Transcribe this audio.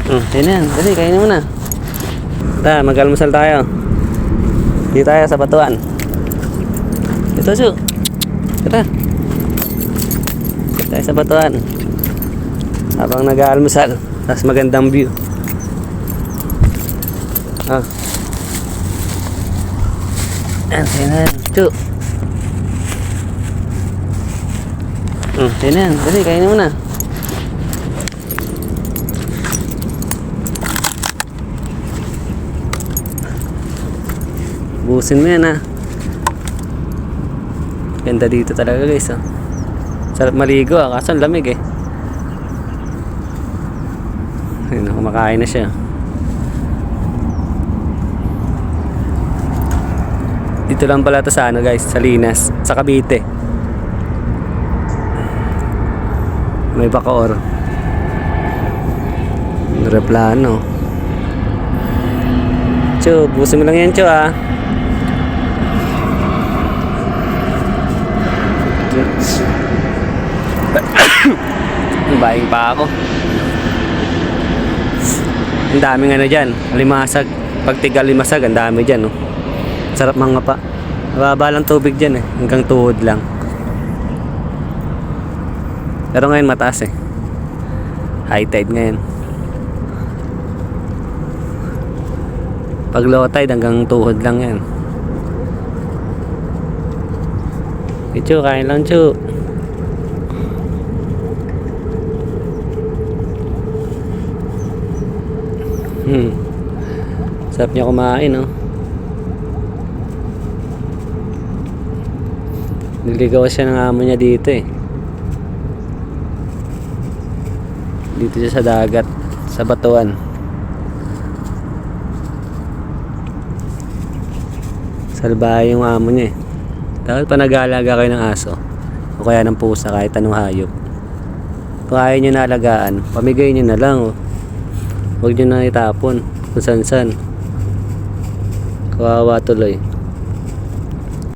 Yun na yan. Dali, kainin mo na. Ta, mag-almusal tayo. Dito tayo sa batuan. Ito, Su. Tara. Dito tayo sa batuan. Habang nag-aalmusal. Tapos magandang view. Yan, sa'yo na yan. Su. Sa'yo na yan. Dali, kainin mo na. Busin mo yan, ha. Ganda dito talaga, guys, oh. Sarap maligo, ah. Kaso ang lamig, eh. Ayun, kumakain na siya. Dito lang pala to sa ano, guys, sa Linas, sa Cavite. May Bacoor. Replano. Chu, busin mo lang yan, Chu, ah. Buying pa ako. Ang daming ano dyan, limasag. Pag tiga limasag, ang dami dyan, oh. Sarap mga pa. Mababa lang tubig dyan, eh. Hanggang tuhod lang. Pero ngayon mataas, eh. High tide ngayon. Pag low tide hanggang tuhod lang yan. Chu, kain lang, Chu. Sarap niya kumain, oh. Niligaw siya ng amo niya dito, eh. Dito siya sa dagat, sa batuan. Salbahe yung amo niya, eh. Dapat pa nag-aalaga kayo ng aso o kaya ng pusa, kahit anong hayop. Kung ayaw nyo na alagaan, pamigay nyo na lang, oh. Huwag nyo na itapon kung san-san. Kawawa tuloy.